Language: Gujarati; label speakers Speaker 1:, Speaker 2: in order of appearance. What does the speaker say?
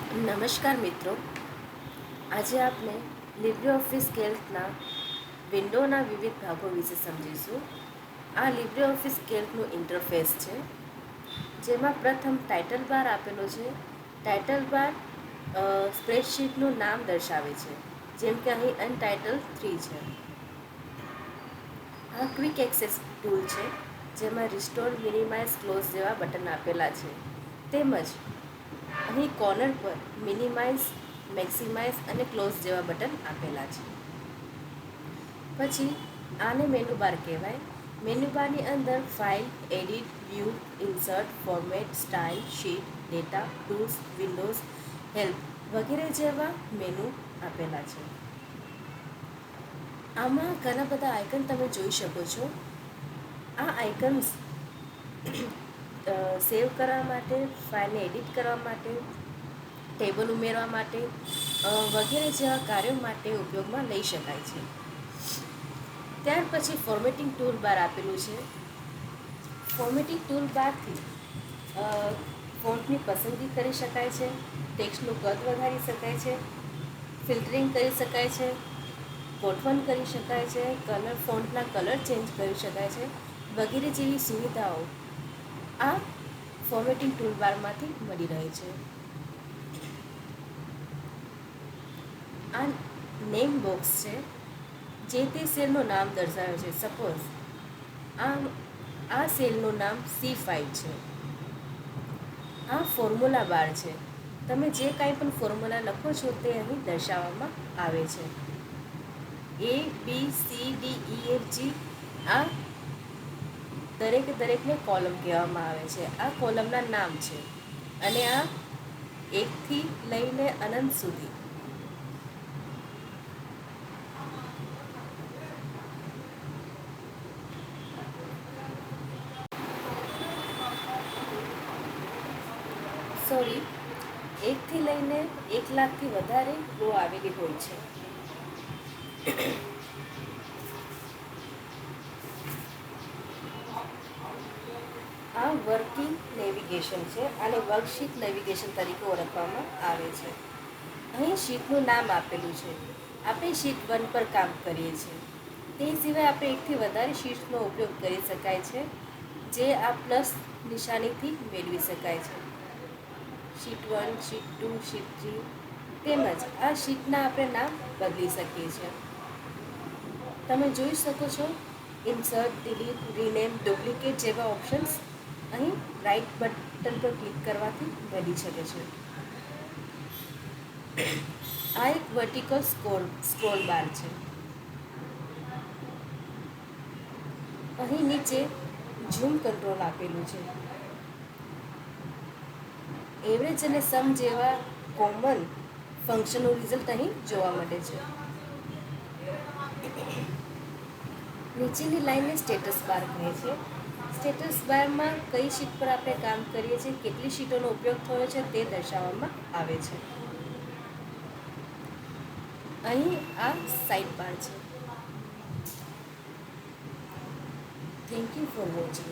Speaker 1: નમસ્કાર મિત્રો, આજે આપણે લિબ્રેઓફિસ કેલ્કના વિન્ડોના વિવિધ ભાગો વિશે સમજીશું. આ લિબ્રેઓફિસ કેલ્કનું ઇન્ટરફેસ છે, જેમાં પ્રથમ ટાઇટલ બાર આપેલો છે. ટાઇટલ બાર સ્પ્રેડશીટનું નામ દર્શાવે છે, જેમ કે અહીં અનટાઇટલ 3 છે. આ ક્વિક એક્સેસ ટૂલ છે, જેમાં રિસ્ટોર, મિનિમાઇઝ, ક્લોઝ જેવા બટન આપેલા છે. તેમજ અહીં કોર્નર પર મિનિમાઇઝ, મેક્સિમાઇઝ અને ક્લોઝ જેવા બટન આપેલા છે. પછી આને મેનુ બાર કહેવાય. મેનુ બારની અંદર file, edit, view, insert, format, style, sheet, data, tools, Windows, help વગેરે જેવા મેનુ આપેલા છે. આમાં ઘણા બધા આઇકન તમે જોઈ શકો છો. આ આઇકન્સ સેવ કરવા માટે, ફાઇલને એડિટ કરવા માટે, ટેબલ ઉમેરવા માટે વગેરે જેવા કાર્યો માટે ઉપયોગમાં લઈ શકાય છે. ત્યાર પછી ફોર્મેટિંગ ટૂલ બાર આપેલું છે. ફોર્મેટિંગ ટૂલ બારથી ફોન્ટની પસંદગી કરી શકાય છે, ટેક્સ્ટનું કદ વધારી શકાય છે, ફિલ્ટરિંગ કરી શકાય છે, ગોઠવણ કરી શકાય છે, ફોન્ટના કલર ચેન્જ કરી શકાય છે વગેરે જેવી સુવિધાઓ આ ફોર્મેટિંગ ટૂલબારમાંથી મળી રહે છે. આ નેમ બોક્સ છે, જે તે સેલનું નામ દર્શાવે છે. સપોઝ આ સેલનું નામ C5 છે. આ ફોર્મ્યુલા બાર છે. તમે જે કાંઈ પણ ફોર્મ્યુલા લખો છો તે અહીં દર્શાવવામાં આવે છે. ABCDEFG આ દરેકને કોલમ કહેવામાં આવે છે. આ કોલમના નામ છે અને આ 1 થી લઈને અનંત સુધી સોરી 1 થી લઈને 1 લાખથી વધારે રો આવેલી હોય છે. આ વર્કિંગ નેવિગેશન છે. આને વર્કશીટ નેવિગેશન તરીકે ઓળખવામાં આવે છે. અહીં શીટનું નામ આપેલું છે. આપણે શીટ 1 પર કામ કરીએ છીએ. તે સિવાય આપણે 1 થી વધારે શીટ્સનો ઉપયોગ કરી શકાય છે, જે આ પ્લસ નિશાનીથી મેળવી શકાય છે. શીટ 1, શીટ 2, શીટ 3 તેમજ આ શીટના આપણે નામ બદલી શકીએ છીએ. તમે જોઈ શકો છો, ઇન્સર્ટ, ડિલીટ, રીનેમ, ડુપ્લિકેટ જેવા ઓપ્શન્સ અહીં રાઇટ બટન પર ક્લિક કરવાથી મળી શકે છે. આ એક વર્ટિકલ સ્ક્રોલ બાર છે. અહીં નીચે ઝૂમ કંટ્રોલ આપેલું છે. એવરેજ અને સમ જેવા કોમન ફંક્શનનું રિઝલ્ટ અહીં જોવા મળે છે. નીચેની લાઇનને સ્ટેટસ બાર કહે છે. સ્ટેટસ બારમાં કઈ શીટ પર આપણે કામ કરીએ છીએ, કેટલી શીટોનો ઉપયોગ થયો છે તે દર્શાવવામાં આવે છે. અહીં આ સાઇડ બાર છે. Thank you for watching.